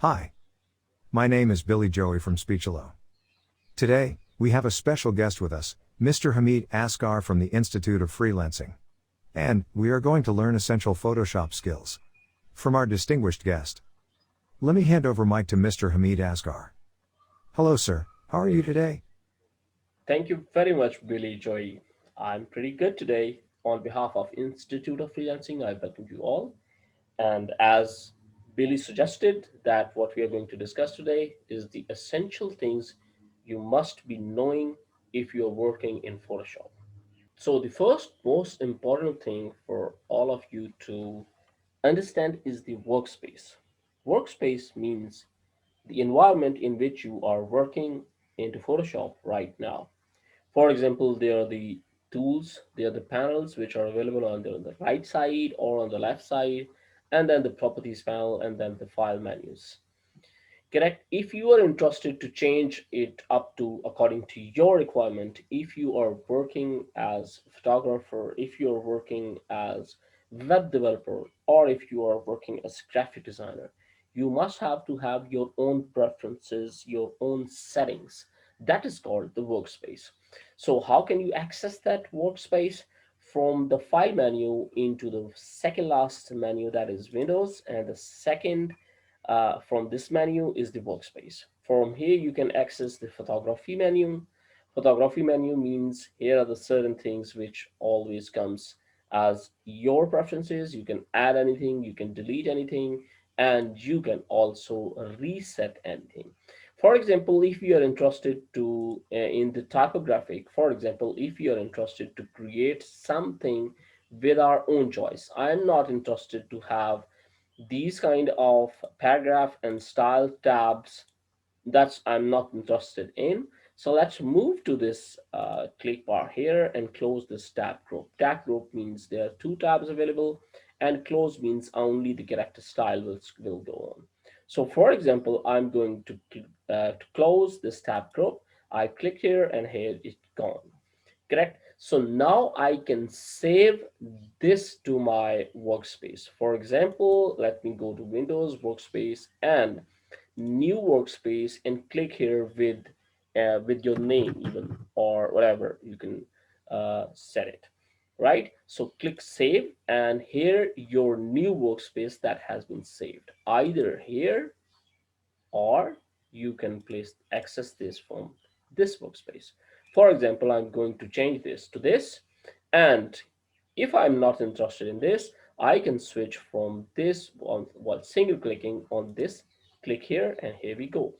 Hi, my name is Billy Joey from Speechelo. Today, we have a special guest with us, Mr. Hameed Asghar from the Institute of Freelancing. And, we are going to learn essential Photoshop skills from our distinguished guest. Let me hand over mic to Mr. Hameed Asghar. Hello sir, how are you today? Thank you very much, Billy Joy. I'm pretty good today. On behalf of Institute of Freelancing, I welcome you all. And as Billy suggested, that what we are going to discuss today is the essential things you must be knowing if you're working in Photoshop. So the first most important thing for all of you to understand is the workspace. Workspace means the environment in which you are working into Photoshop right now. For example, there are the tools, there are the panels which are available on the right side or on the left side, and then the properties panel, and then the file menus. Correct? If you are interested to change it up to according to your requirement, if you are working as a photographer, if you are working as web developer, or if you are working as graphic designer, you must have to have your own preferences, your own settings. That is called the workspace. So how can you access that workspace? From the file menu into the second last menu, that is Windows, and the second from this menu is the workspace. From here, you can access the photography menu. Photography menu means here are the certain things which always comes as your preferences. You can add anything, you can delete anything, and you can also reset anything. For example, if you are interested to in the typographic, for example, if you are interested to create something with our own choice, I am not interested to have these kind of paragraph and style tabs. That's I'm not interested in. So let's move to this click bar here and close this tab group. Tab group means there are two tabs available, and close means only the character style will go on. So for example, I'm going to close this tab group. I click here and here it's gone. Correct? So now I can save this to my workspace. For example, let me go to Windows Workspace and new workspace and click here with your name even, or whatever you can set it, right? So click save, and here your new workspace that has been saved, either here, or you can place access this from this workspace. For example, I'm going to change this to this, and if I'm not interested in this, I can switch from this one while single clicking on this. Click here, and here we go.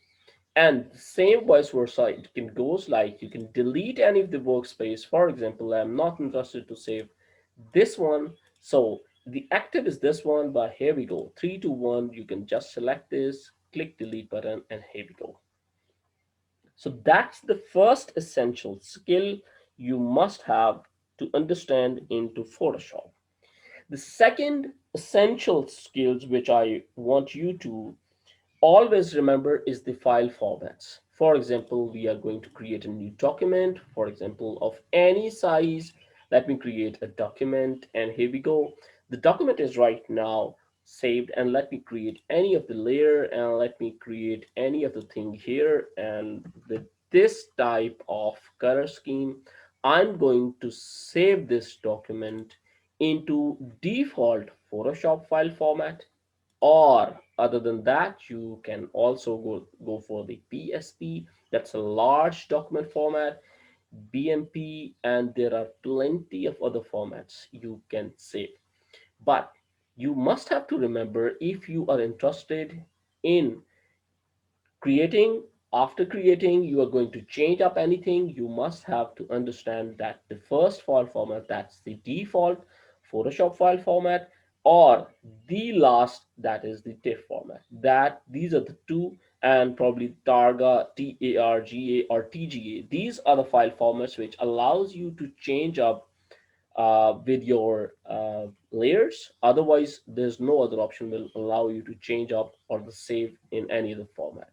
And the same vice versa, it can goes like you can delete any of the workspace. For example, I'm not interested to save this one, so the active is this one, but here we go, 3 to 1. You can just select this, click delete button, and here we go. So that's the first essential skill you must have to understand into Photoshop. The second essential skills which I want you to always remember is the file formats. For example, we are going to create a new document, for example, of any size. Let me create a document, and here we go. The document is right now saved, and let me create any of the layer, and let me create any of the thing here, and with this type of color scheme, I'm going to save this document into default Photoshop file format. Or other than that, you can also go for the PSP. That's a large document format, BMP, and there are plenty of other formats you can save. But you must have to remember, if you are interested in creating, after creating you are going to change up anything, you must have to understand that the first file format, that's the default Photoshop file format, or the last, that is the TIFF format. That these are the two, and probably Targa, TARGA, or TGA. These are the file formats which allows you to change up with your layers. Otherwise, there's no other option will allow you to change up or the save in any other format.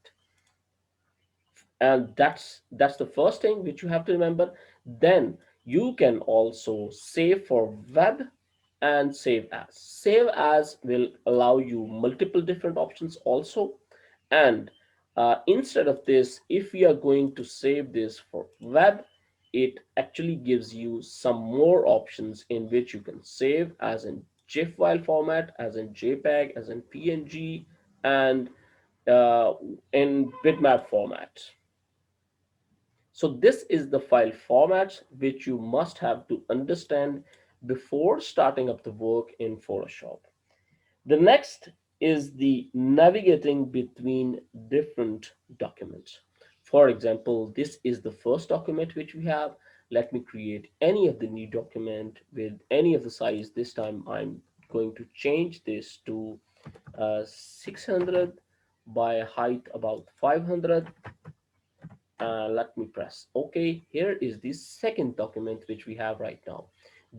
And that's the first thing which you have to remember. Then you can also save for web, and save as will allow you multiple different options also. And instead of this, if we are going to save this for web, it actually gives you some more options in which you can save as in GIF file format, as in JPEG, as in PNG, and uh, in bitmap format. So this is the file format which you must have to understand before starting up the work in Photoshop. The next is the navigating between different documents. For example, this is the first document which we have. Let me create any of the new document with any of the size. This time I'm going to change this to 600 by height about 500. Let me press OK. Here is the second document which we have right now.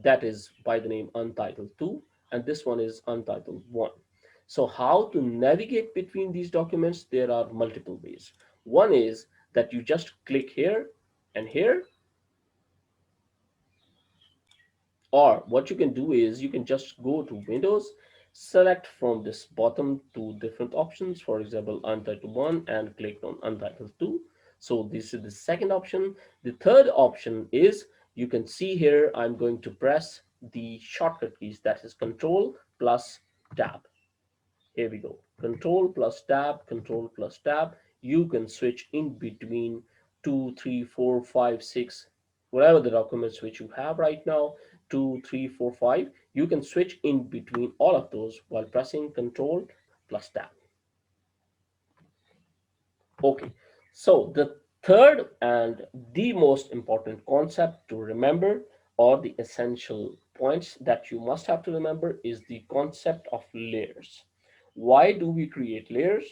That is by the name Untitled 2, and this one is Untitled 1. So how to navigate between these documents? There are multiple ways. One is that you just click here and here, or what you can do is you can just go to Windows, select from this bottom two different options, for example, Untitled 1, and click on Untitled 2. So this is the second option. The third option is you can see here I'm going to press the shortcut keys, that is Control plus Tab. Here we go. Control plus tab, control plus tab. You can switch in between 2, 3, 4, 5, 6, whatever the documents which you have right now, 2, 3, 4, 5. You can switch in between all of those while pressing control plus tab. Okay, so the third and the most important concept to remember, or the essential points that you must have to remember, is the concept of layers. Why do we create layers?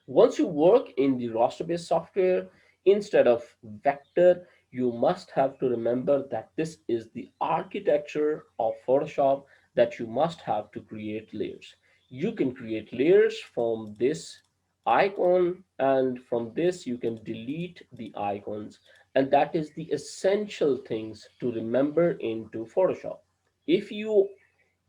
Once you work in the roster-based software instead of vector, you must have to remember that this is the architecture of Photoshop, that you must have to create layers. You can create layers from this icon, and from this you can delete the icons, and that is the essential things to remember into Photoshop. If you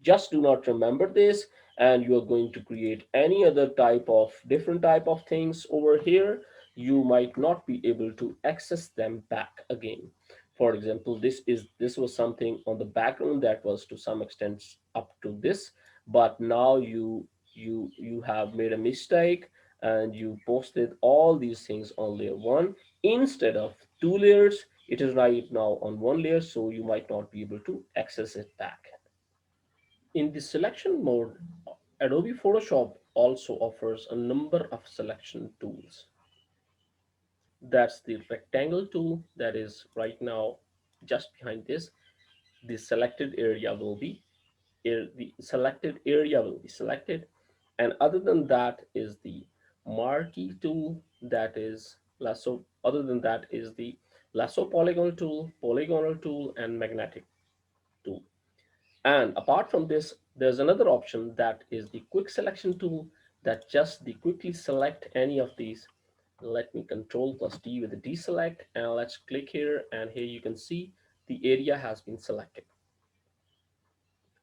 just do not remember this and you are going to create any other type of different type of things over here, you might not be able to access them back again. For example, this was something on the background that was to some extent up to this, but now you have made a mistake and you posted all these things on layer 1 instead of 2 layers. It is right now on 1 layer, so you might not be able to access it back. In the selection mode, Adobe Photoshop also offers a number of selection tools. That's the rectangle tool that is right now just behind this. The selected area will be the selected area will be selected, and other than that is the marquee tool, that is lasso. Other than that is the lasso polygonal tool, and magnetic tool. And apart from this, there's another option that is the quick selection tool, that just the quickly select any of these. Let me control plus D with the deselect, and let's click here, and here you can see the area has been selected.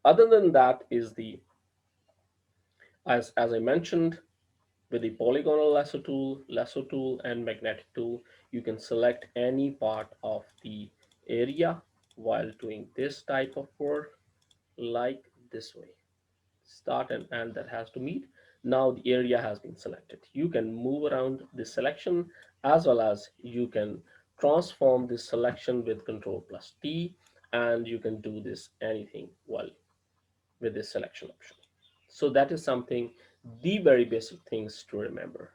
Other than that is the, as I mentioned, with the polygonal lasso tool and magnetic tool, you can select any part of the area while doing this type of work, like this way. Start and end that has to meet. Now the area has been selected. You can move around the selection, as well as you can transform this selection with Control plus T, and you can do this anything while with this selection option. So that is something, the very basic things to remember.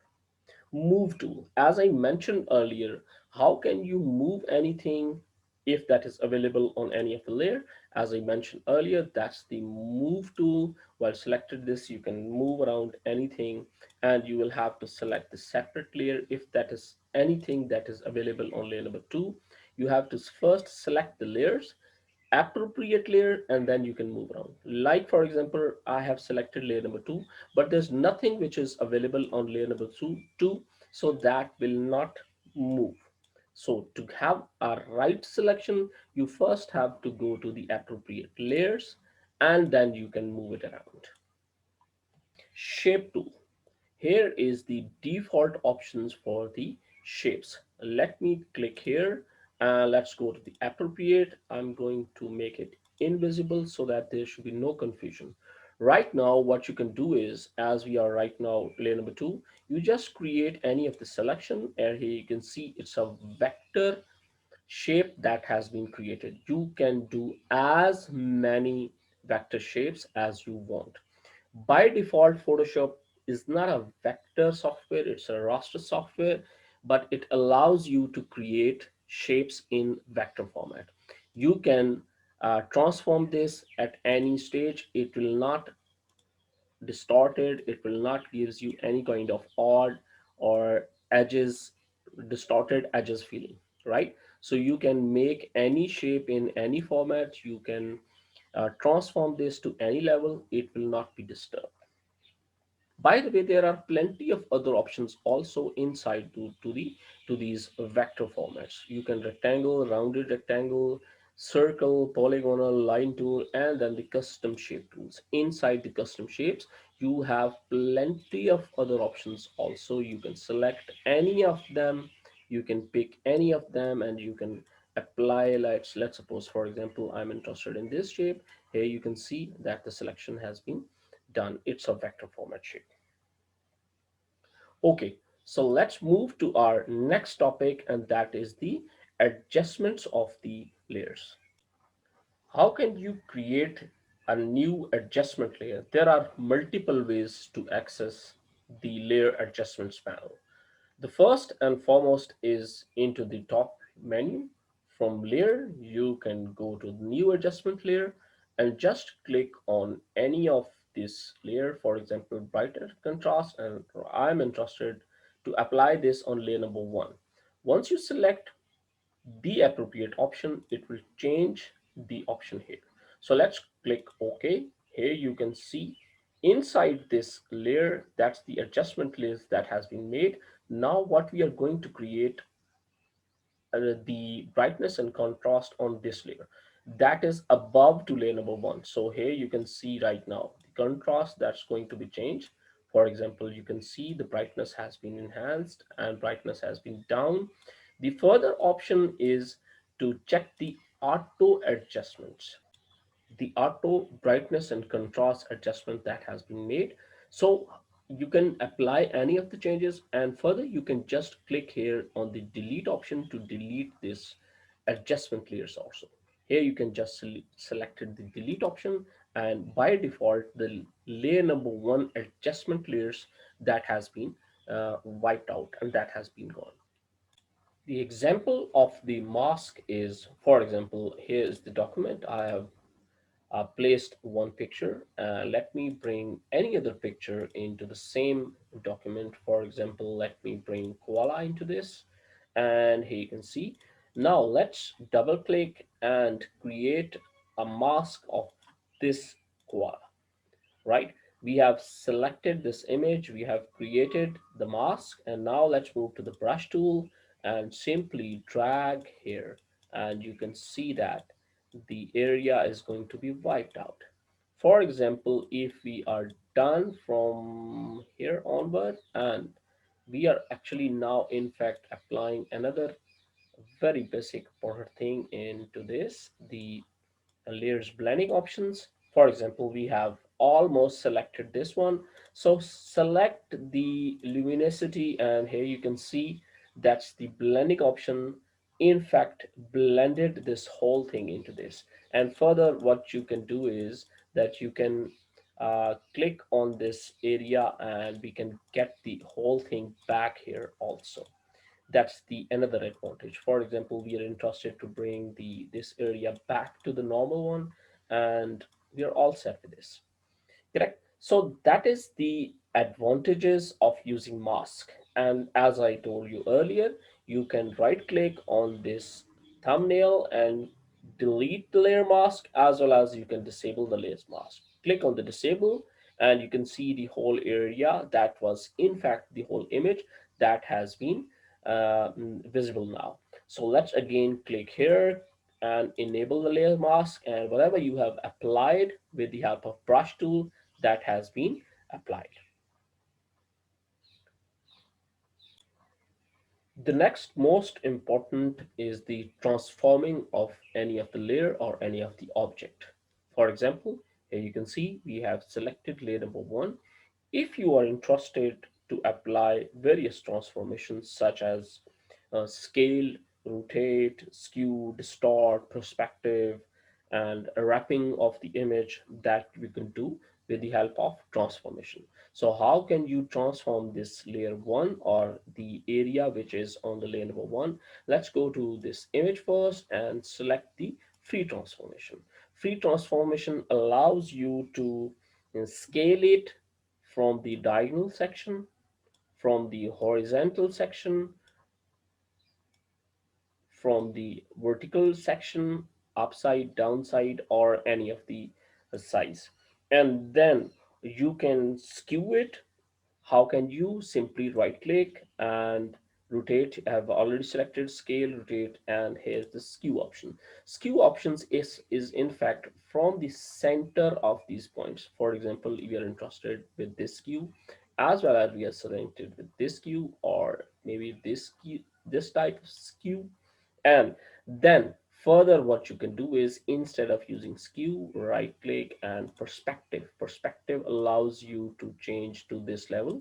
Move tool, as I mentioned earlier, how can you move anything if that is available on any of the layer? As I mentioned earlier, that's the move tool. While selected this, you can move around anything, and you will have to select the separate layer if that is anything that is available on layer number 2. You have to first select the layers, appropriate layer, and then you can move around. Like for example, I have selected layer number 2, but there's nothing which is available on layer number 2, so that will not move. So to have a right selection, you first have to go to the appropriate layers, and then you can move it around. Shape tool, Here is the default options for the shapes. Let me click here and let's go to the appropriate. I'm going to make it invisible so that there should be no confusion. Right now, what you can do is, as we are right now layer number 2, you just create any of the selection, and here you can see it's a vector shape that has been created. You can do as many vector shapes as you want. By default, Photoshop is not a vector software, it's a raster software, but it allows you to create shapes in vector format. You can transform this at any stage. It will not distorted, it will not gives you any kind of odd or edges, distorted edges feeling, right? So you can make any shape in any format. You can transform this to any level. It will not be disturbed. By the way, there are plenty of other options also inside to these vector formats. You can rectangle, rounded rectangle, circle, polygonal, line tool, and then the custom shape tools. Inside the custom shapes, you have plenty of other options also. You can select any of them, you can pick any of them, and you can apply. Let's suppose, for example, I'm interested in this shape. Here you can see that the selection has been done. It's a vector format shape. Okay, so let's move to our next topic, and that is the adjustments of the layers. How can you create a new adjustment layer? There are multiple ways to access the layer adjustments panel. The first and foremost is into the top menu. From layer, you can go to the new adjustment layer and just click on any of this layer, for example, brighter contrast, and I'm interested to apply this on layer number 1. Once you select the appropriate option, it will change the option here. So let's click OK. Here you can see inside this layer, that's the adjustment list that has been made. Now what we are going to create the brightness and contrast on this layer that is above to layer number 1. So here you can see right now the contrast that's going to be changed. For example, you can see the brightness has been enhanced and brightness has been down. The further option is to check the auto adjustments, the auto brightness and contrast adjustment that has been made. So you can apply any of the changes, and further you can just click here on the delete option to delete this adjustment layers also. Here you can just selected the delete option, and by default the layer number 1 adjustment layers that has been wiped out and that has been gone. The example of the mask is, for example, here is the document. I have placed one picture. Let me bring any other picture into the same document. For example, let me bring koala into this. And here you can see. Now let's double click and create a mask of this koala, right? We have selected this image, we have created the mask, and now let's move to the brush tool and simply drag here, and you can see that the area is going to be wiped out. For example, if we are done from here onward, and we are actually now in fact applying another very basic important thing into this, the layers blending options. For example, we have almost selected this one. So select the luminosity, and here you can see that's the blending option. In fact, blended this whole thing into this. And further, what you can do is that you can click on this area and we can get the whole thing back here also. That's the another advantage. For example, we are interested to bring the this area back to the normal one, and we are all set with this. Correct. So that is the advantages of using mask. And as I told you earlier, you can right click on this thumbnail and delete the layer mask, as well as you can disable the layers mask. Click on the disable and you can see the whole area that was in fact the whole image that has been visible now. So let's again click here and enable the layer mask, and whatever you have applied with the help of brush tool, that has been applied. The next most important is the transforming of any of the layer or any of the object. For example, here you can see we have selected layer number one. If you are interested to apply various transformations such as scale, rotate, skew, distort, perspective, and a wrapping of the image, that we can do with the help of transformation. So how can you transform this layer one or the area which is on the layer number one? Let's go to this image first and select the free transformation. Free transformation allows you to scale it from the diagonal section, from the horizontal section, from the vertical section, upside, downside, or any of the size. And then you can skew it. How can you? Simply right click and rotate. I have already selected scale, rotate, and here's the skew option. Skew options is in fact from the center of these points. For example, if you are interested with this skew, as well as we are selected with this skew, or maybe this skew, this type of skew. And then further what you can do is, instead of using skew, right click and perspective. Perspective allows you to change to this level.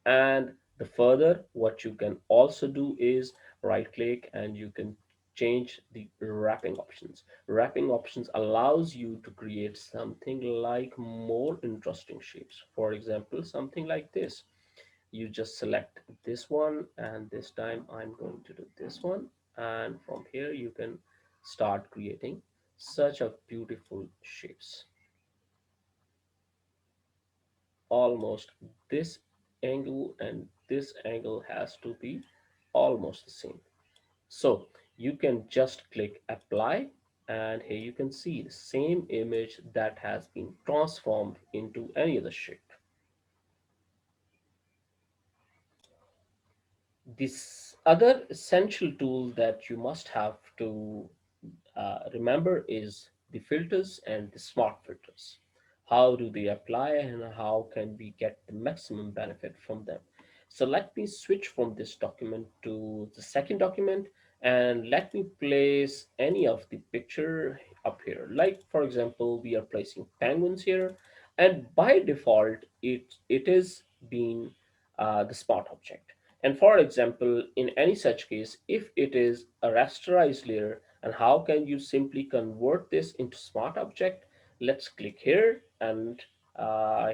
And the further what you can also do is right click and you can change the wrapping options. Wrapping options allows you to create something like more interesting shapes. For example, something like this. You just select this one, and this time I'm going to do this one, and from here you can start creating such a beautiful shapes. Almost this angle and this angle has to be almost the same. So you can just click apply, and here you can see the same image that has been transformed into any other shape. This other essential tool that you must have to remember is the filters and the smart filters. How do they apply and how can we get the maximum benefit from them? So let me switch from this document to the second document, and let me place any of the picture up here. Like for example, we are placing penguins here, and by default it is being the smart object. And for example, in any such case, if it is a rasterized layer, and how can you simply convert this into smart object? Let's click here and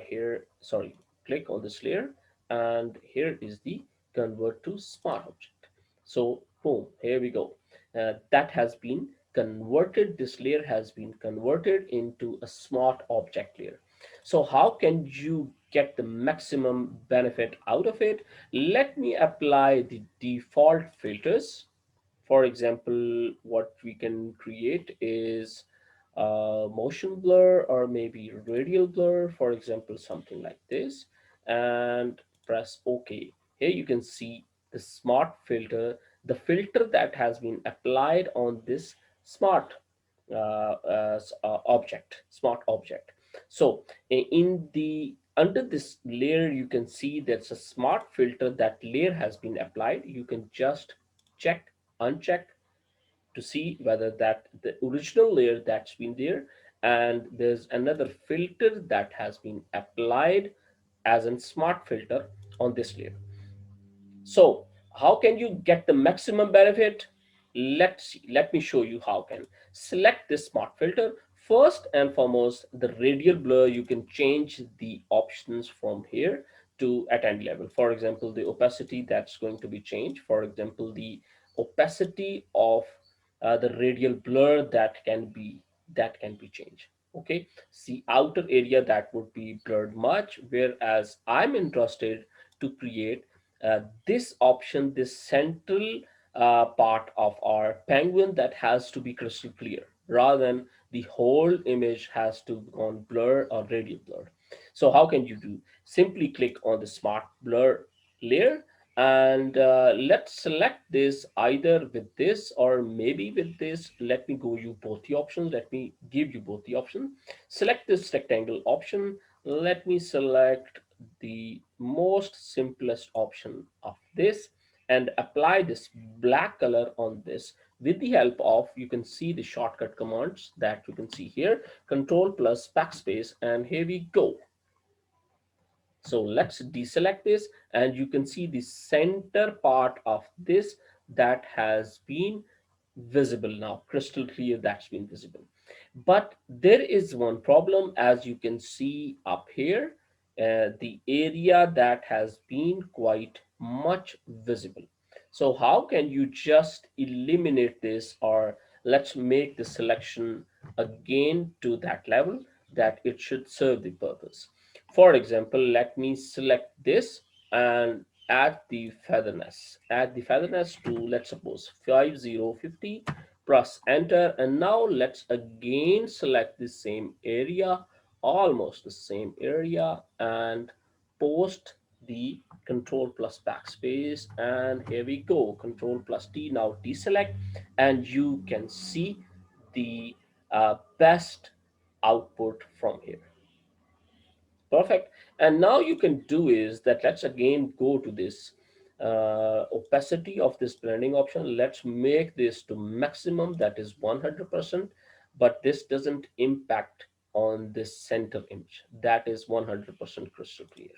here, sorry, click on this layer, and here is the convert to smart object. So boom, here we go. That has been converted. This layer has been converted into a smart object layer. So how can you get the maximum benefit out of it? Let me apply the default filters. For example, what we can create is motion blur or maybe radial blur, for example, something like this, and press OK. Here you can see the smart filter, the filter that has been applied on this smart object, smart object. So in the under this layer, you can see that's a smart filter. That layer has been applied. You can just check, uncheck to see whether that the original layer that's been there, and there's another filter that has been applied as a smart filter on this layer. So how can you get the maximum benefit? Let's see. Let me show you how can. Select this smart filter. First and foremost, the radial blur, you can change the options from here to at any level. For example, the opacity that's going to be changed. For example, the opacity of the radial blur that can be changed. Okay, see outer area that would be blurred much, whereas I'm interested to create this option, this central part of our penguin, that has to be crystal clear rather than the whole image has to gone blur or radial blur. So how can you do? Simply click on the smart blur layer, and let's select this either with this or maybe with this. Let me go you both the options. Let me give you both the options. Select this rectangle option. Let me select the most simplest option of this, and apply this black color on this with the help of, you can see the shortcut commands that you can see here, control plus backspace, and here we go. So let's deselect this, and you can see the center part of this that has been visible now, crystal clear, that's been visible. But there is one problem, as you can see up here, the area that has been quite much visible. So how can you just eliminate this, or let's make the selection again to that level that it should serve the purpose. For example, let me select this and add the featherness to, let's suppose, 5050, press enter, and now let's again select the same area, almost the same area, and post the control plus backspace, and here we go, control plus T. Now deselect, and you can see the best output from here. Perfect. And now you can do is that, let's again go to this opacity of this blending option. Let's make this to maximum, that is 100%, but this doesn't impact on this center image. That is 100% crystal clear,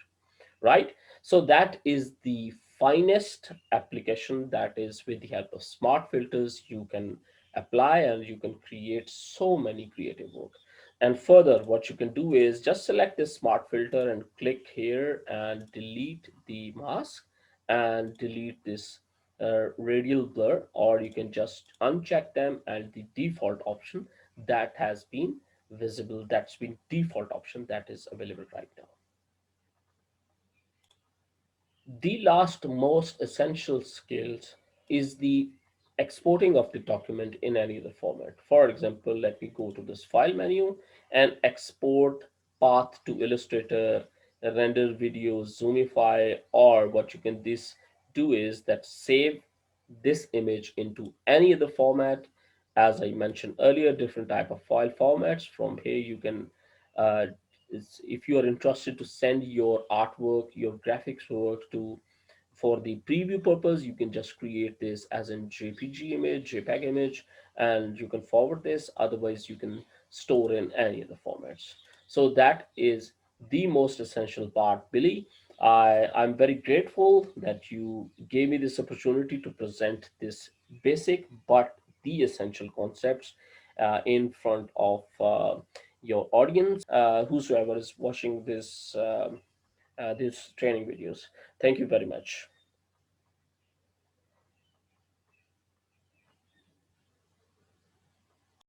right? So that is the finest application, that is with the help of smart filters you can apply, and you can create so many creative work. And further, what you can do is just select this smart filter and click here and delete the mask and delete this radial blur, or you can just uncheck them, and the default option that has been visible, that's been default option that is available right now. The last most essential skills is the exporting of the document in any other format. For example, let me go to this file menu and export path to Illustrator, render video, zoomify, or what you can this do is that save this image into any other format. As I mentioned earlier, different type of file formats. From here you can uh, if you are interested to send your artwork, your graphics work to, for the preview purpose, you can just create this as in JPG image, JPEG image, and you can forward this. Otherwise, you can store in any of the formats. So that is the most essential part, Billy. I'm very grateful that you gave me this opportunity to present this basic but the essential concepts in front of your audience, whosoever is watching this these training videos. Thank you very much.